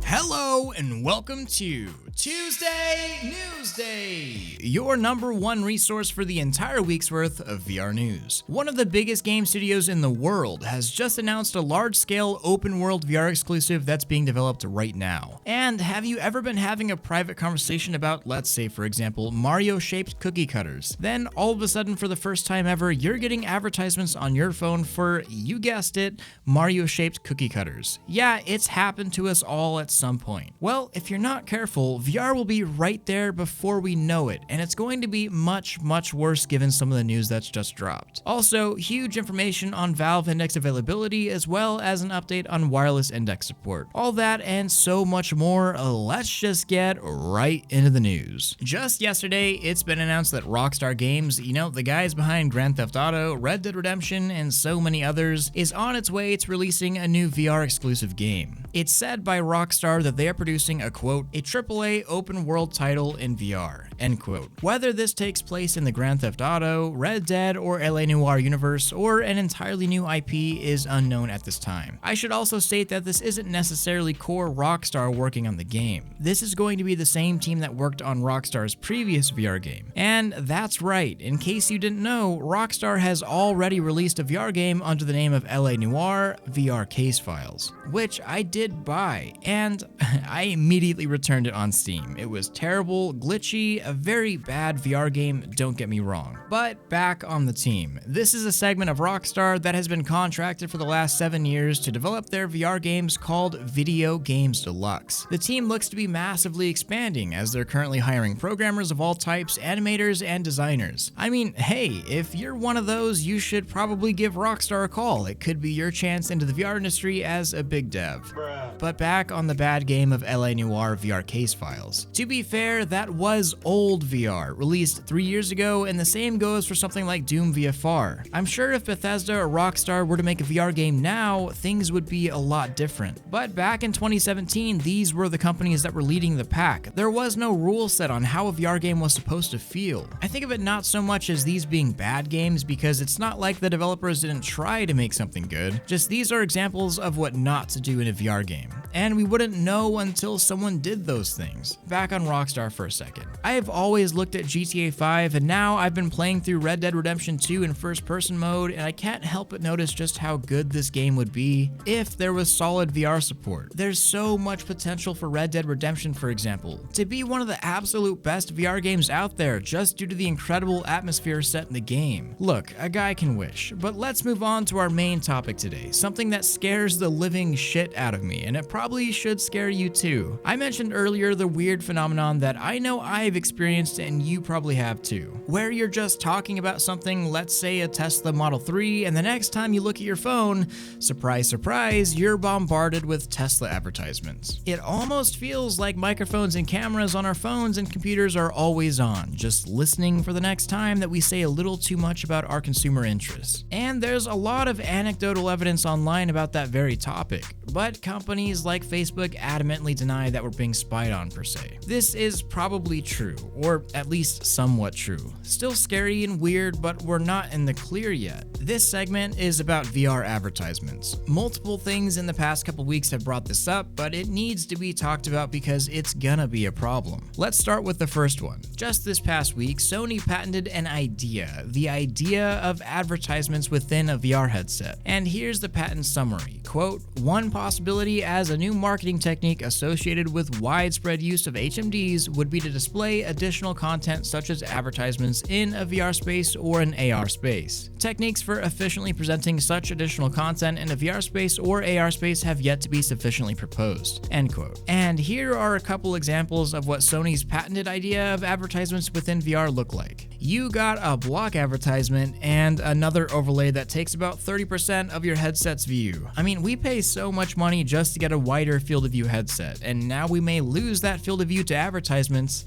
Hello and welcome to Tuesday Newsday, your #1 resource for the entire week's worth of VR news. One of the biggest game studios in the world has just announced a large-scale open-world VR exclusive that's being developed right now. And have you ever been having a private conversation about, let's say for example, Mario-shaped cookie cutters? Then all of a sudden, for the first time ever, you're getting advertisements on your phone for, you guessed it, Mario-shaped cookie cutters. Yeah, it's happened to us all at some point. Well, if you're not careful, VR will be right there before we know it, and it's going to be much worse given some of the news that's just dropped. Also, huge information on Valve Index availability, as well as an update on wireless index support. All that and so much more, let's just get right into the news. Just yesterday, it's been announced that Rockstar Games, the guys behind Grand Theft Auto, Red Dead Redemption, and so many others, is on its way to releasing a new VR exclusive game. It's said by Rockstar that they are producing a quote, a AAA open world title in VR, end quote. Whether this takes place in the Grand Theft Auto, Red Dead, or LA Noire universe, or an entirely new IP is unknown at this time. I should also state that this isn't necessarily core Rockstar working on the game. This is going to be the same team that worked on Rockstar's previous VR game. And that's right, in case you didn't know, Rockstar has already released a VR game under the name of LA Noire VR Case Files, which I did buy, and I immediately returned it on Steam. It was terrible, glitchy, a very bad VR game, don't get me wrong. But back on the team. This is a segment of Rockstar that has been contracted for the last 7 years to develop their VR games called Video Games Deluxe. The team looks to be massively expanding as they're currently hiring programmers of all types, animators, and designers. I mean, hey, if you're one of those, you should probably give Rockstar a call. It could be your chance into the VR industry as a big dev. But back on the bad game of LA Noire VR Case Files. To be fair, that was old VR, released 3 years ago, and the same goes for something like Doom VFR. I'm sure if Bethesda or Rockstar were to make a VR game now, things would be a lot different. But back in 2017, these were the companies that were leading the pack. There was no rule set on how a VR game was supposed to feel. I think of it not so much as these being bad games, because it's not like the developers didn't try to make something good, just these are examples of what not to do in a VR game. And we wouldn't know until someone did those things. Back on Rockstar for a second. I have always looked at GTA 5, and now I've been playing through Red Dead Redemption 2 in first-person mode, and I can't help but notice just how good this game would be if there was solid VR support. There's so much potential for Red Dead Redemption, for example, to be one of the absolute best VR games out there just due to the incredible atmosphere set in the game. Look, a guy can wish, but let's move on to our main topic today, something that scares the living shit out of me, and it probably should scare you too. I mentioned earlier the weird phenomenon that I know I've experienced and you probably have too, where you're just talking about something, let's say a Tesla Model 3, and the next time you look at your phone, surprise, surprise, you're bombarded with Tesla advertisements. It almost feels like microphones and cameras on our phones and computers are always on, just listening for the next time that we say a little too much about our consumer interests. And there's a lot of anecdotal evidence online about that very topic, but companies like Facebook adamantly deny that we're being spied on per se. This is probably true, or at least somewhat true. Still scary and weird, but we're not in the clear yet. This segment is about VR advertisements. Multiple things in the past couple weeks have brought this up, but it needs to be talked about because it's gonna be a problem. Let's start with the first one. Just this past week, Sony patented an idea, the idea of advertisements within a VR headset. And here's the patent summary. Quote, one possibility as a new marketing technique associated with widespread use of HMDs would be to display additional content such as advertisements in a VR space or an AR space. Techniques for efficiently presenting such additional content in a VR space or AR space have yet to be sufficiently proposed. End quote. And here are a couple examples of what Sony's patented idea of advertisements within VR look like. You got a block advertisement and another overlay that takes about 30% of your headset's view. I mean, we pay so much money just to get a wider field of view headset, and now we may lose that field of view to advertisements.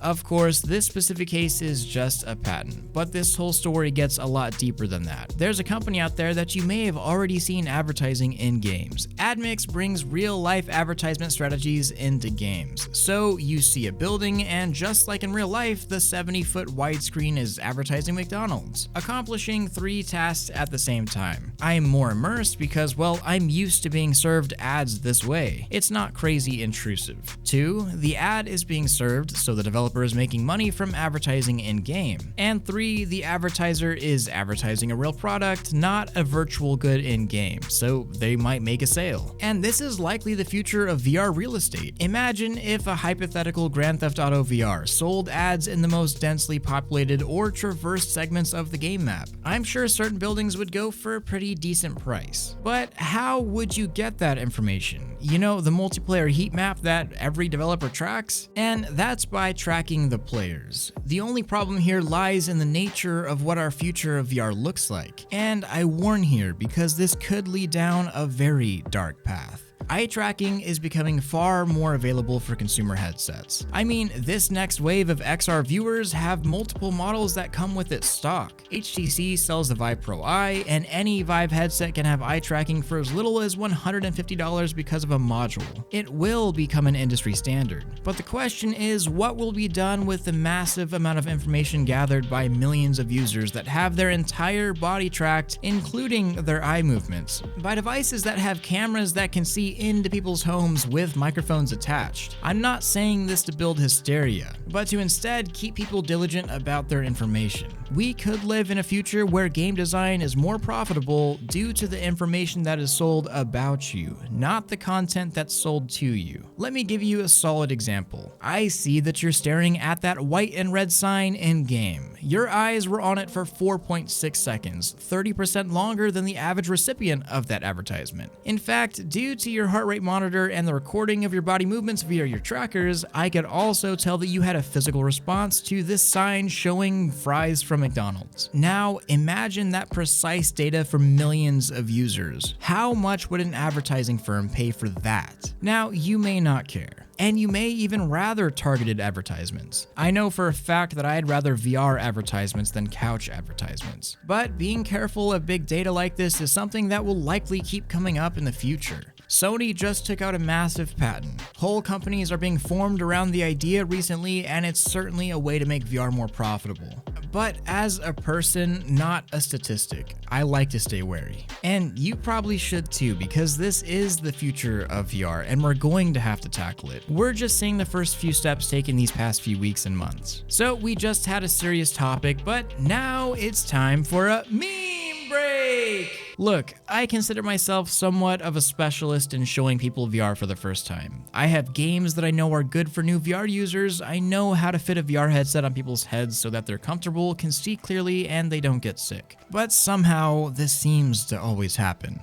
Of course, this specific case is just a patent, but this whole story gets a lot deeper than that. There's a company out there that you may have already seen advertising in games. AdMix brings real-life advertisement strategies into games. So you see a building, and just like in real life, the 70-foot widescreen is advertising McDonald's, accomplishing 3 tasks at the same time. I'm more immersed because, well, I'm used to being served ads this way. It's not crazy intrusive. 2, the ad is being served, so the developer is making money from advertising in-game. And 3, the advertiser is advertising a real product, not a virtual good in-game, so they might make a sale. And this is likely the future of VR real estate. Imagine if a hypothetical Grand Theft Auto VR sold ads in the most densely populated or traversed segments of the game map. I'm sure certain buildings would go for a pretty decent price. But how would you get that information? You know, the multiplayer heat map that every developer tracks? And that's by tracking the players. The only problem here lies in the nature of what our future of VR looks like. And I warn here because this could lead down a very dark path. Eye tracking is becoming far more available for consumer headsets. I mean, this next wave of XR viewers have multiple models that come with it stock. HTC sells the Vive Pro Eye, and any Vive headset can have eye tracking for as little as $150 because of a module. It will become an industry standard. But the question is, what will be done with the massive amount of information gathered by millions of users that have their entire body tracked, including their eye movements, by devices that have cameras that can see into people's homes with microphones attached? I'm not saying this to build hysteria, but to instead keep people diligent about their information. We could live in a future where game design is more profitable due to the information that is sold about you, not the content that's sold to you. Let me give you a solid example. I see that you're staring at that white and red sign in game. Your eyes were on it for 4.6 seconds, 30% longer than the average recipient of that advertisement. In fact, due to your heart rate monitor and the recording of your body movements via your trackers, I could also tell that you had a physical response to this sign showing fries from McDonald's. Now, imagine that precise data for millions of users. How much would an advertising firm pay for that? Now, you may not care, and you may even rather targeted advertisements. I know for a fact that I'd rather VR advertisements than couch advertisements. But being careful of big data like this is something that will likely keep coming up in the future. Sony just took out a massive patent. Whole companies are being formed around the idea recently, and it's certainly a way to make VR more profitable. But as a person, not a statistic, I like to stay wary. And you probably should too, because this is the future of VR, and we're going to have to tackle it. We're just seeing the first few steps taken these past few weeks and months. So we just had a serious topic, but now it's time for a meme break! Look, I consider myself somewhat of a specialist in showing people VR for the first time. I have games that I know are good for new VR users. I know how to fit a VR headset on people's heads so that they're comfortable, can see clearly, and they don't get sick. But somehow, this seems to always happen.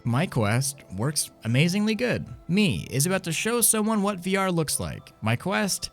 My Quest works amazingly good. Me is about to show someone what VR looks like. My Quest,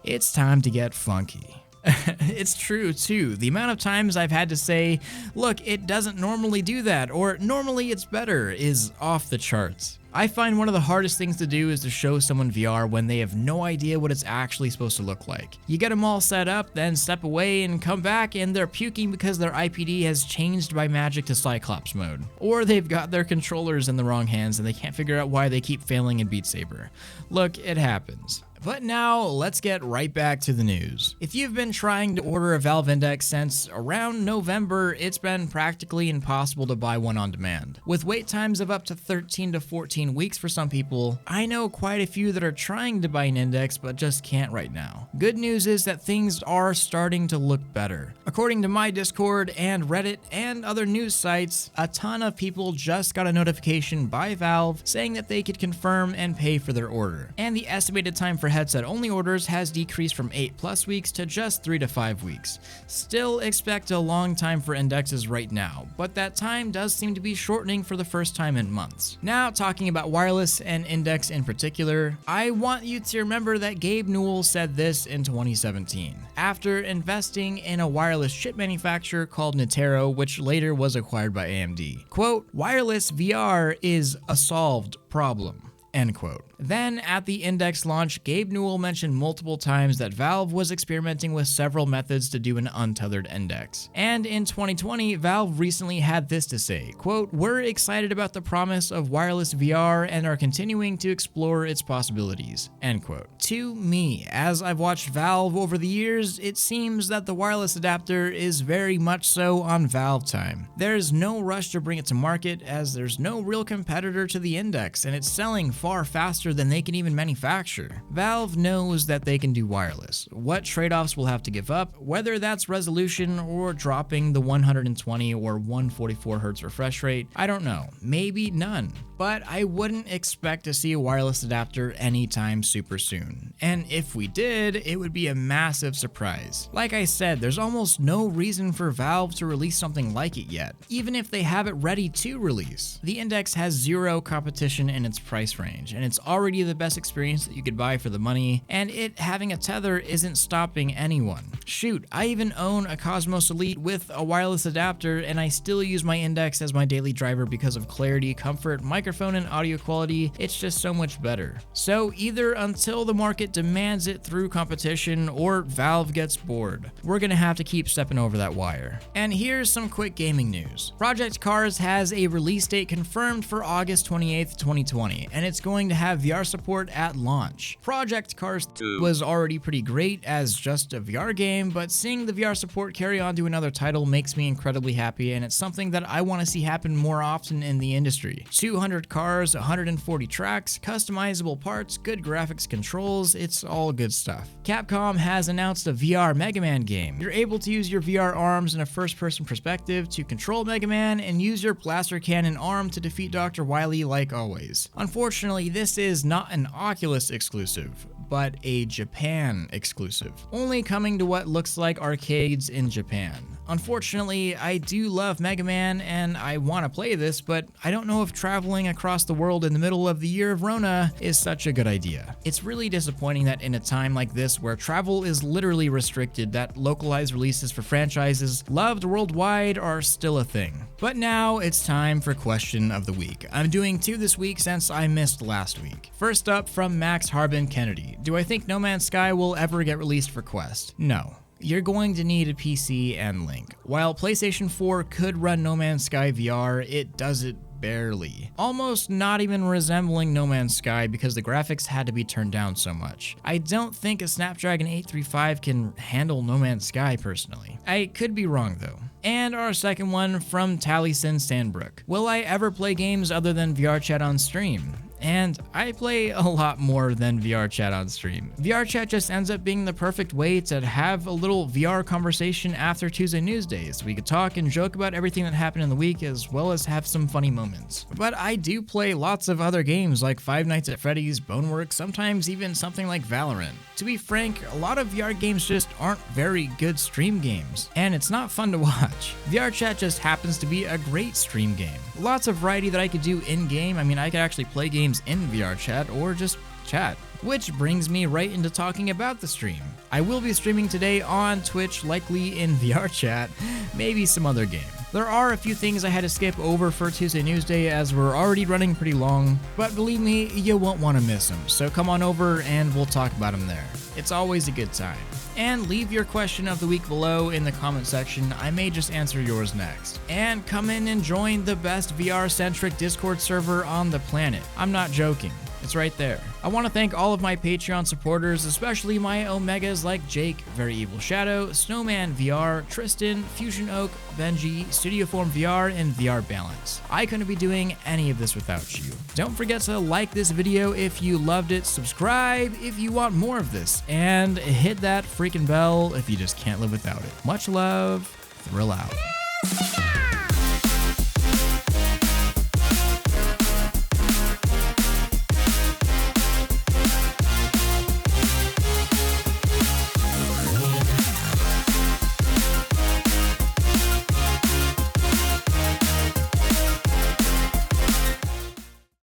it's time to get funky. It's true too. The amount of times I've had to say, look, it doesn't normally do that, or normally it's better, is off the charts. I find one of the hardest things to do is to show someone VR when they have no idea what it's actually supposed to look like. You get them all set up, then step away and come back and they're puking because their IPD has changed by magic to Cyclops mode. Or they've got their controllers in the wrong hands and they can't figure out why they keep failing in Beat Saber. Look, it happens. But now, let's get right back to the news. If you've been trying to order a Valve Index since around November, it's been practically impossible to buy one on demand. With wait times of up to 13 to 14 weeks for some people, I know quite a few that are trying to buy an Index but just can't right now. Good news is that things are starting to look better. According to my Discord and Reddit and other news sites, a ton of people just got a notification by Valve saying that they could confirm and pay for their order. And the estimated time for headset-only orders has decreased from 8+ weeks to just 3 to 5 weeks. Still expect a long time for indexes right now, but that time does seem to be shortening for the first time in months. Now, talking about wireless and Index in particular, I want you to remember that Gabe Newell said this in 2017, after investing in a wireless chip manufacturer called Nitero, which later was acquired by AMD. Quote, "Wireless VR is a solved problem. End quote. Then at the Index launch, Gabe Newell mentioned multiple times that Valve was experimenting with several methods to do an untethered index. And in 2020, Valve recently had this to say, quote, "We're excited about the promise of wireless VR and are continuing to explore its possibilities." End quote. To me, as I've watched Valve over the years, it seems that the wireless adapter is very much so on Valve time. There's no rush to bring it to market as there's no real competitor to the Index and it's selling far faster than they can even manufacture. Valve knows that they can do wireless. What trade-offs we'll have to give up, whether that's resolution or dropping the 120 or 144 Hz refresh rate, I don't know. Maybe none. But I wouldn't expect to see a wireless adapter anytime super soon. And if we did, it would be a massive surprise. Like I said, there's almost no reason for Valve to release something like it yet, even if they have it ready to release. The Index has zero competition in its price range, and it's already the best experience that you could buy for the money, and it having a tether isn't stopping anyone. Shoot, I even own a Cosmos Elite with a wireless adapter, and I still use my Index as my daily driver because of clarity, comfort, microphone, and audio quality. It's just so much better. So either until the market demands it through competition or Valve gets bored, we're gonna have to keep stepping over that wire. And here's some quick gaming news. Project Cars has a release date confirmed for August 28th, 2020, and it's going to have VR support at launch. Project Cars 2 was already pretty great as just a VR game, but seeing the VR support carry on to another title makes me incredibly happy, and it's something that I want to see happen more often in the industry. 200 cars, 140 tracks, customizable parts, good graphics controls, it's all good stuff. Capcom has announced a VR Mega Man game. You're able to use your VR arms in a first-person perspective to control Mega Man and use your blaster cannon arm to defeat Dr. Wily like always. Unfortunately, this is not an Oculus exclusive, but a Japan exclusive, only coming to what looks like arcades in Japan. Unfortunately, I do love Mega Man and I want to play this, but I don't know if traveling across the world in the middle of the year of Rona is such a good idea. It's really disappointing that in a time like this where travel is literally restricted, that localized releases for franchises loved worldwide are still a thing. But now it's time for question of the week. I'm doing 2 this week since I missed last week. First up from Max Harbin Kennedy. Do I think No Man's Sky will ever get released for Quest? No. You're going to need a PC and Link. While PlayStation 4 could run No Man's Sky VR, it does it barely. Almost not even resembling No Man's Sky because the graphics had to be turned down so much. I don't think a Snapdragon 835 can handle No Man's Sky personally. I could be wrong though. And our second one from Taliesin Sandbrook. Will I ever play games other than VR chat on stream? And I play a lot more than VR chat on stream. VR chat just ends up being the perfect way to have a little VR conversation after Tuesday Newsdays. We could talk and joke about everything that happened in the week as well as have some funny moments. But I do play lots of other games like Five Nights at Freddy's, Boneworks, sometimes even something like Valorant. To be frank, a lot of VR games just aren't very good stream games, and it's not fun to watch. VR chat just happens to be a great stream game. Lots of variety that I could do in-game. I mean, I could actually play games in VR chat or just chat. Which brings me right into talking about the stream. I will be streaming today on Twitch, likely in VR chat, maybe some other game. There are a few things I had to skip over for Tuesday Newsday as we're already running pretty long, but believe me, you won't want to miss them, so come on over and we'll talk about them there. It's always a good time. And leave your question of the week below in the comment section. I may just answer yours next. And come in and join the best VR-centric Discord server on the planet. I'm not joking. It's right there. I want to thank all of my Patreon supporters, especially my Omegas like Jake, Very Evil Shadow, Snowman VR, Tristan, Fusion Oak, Benji, Studioform VR, and VR Balance. I couldn't be doing any of this without you. Don't forget to like this video if you loved it, subscribe if you want more of this, and hit that freaking bell if you just can't live without it. Much love, Thrill out.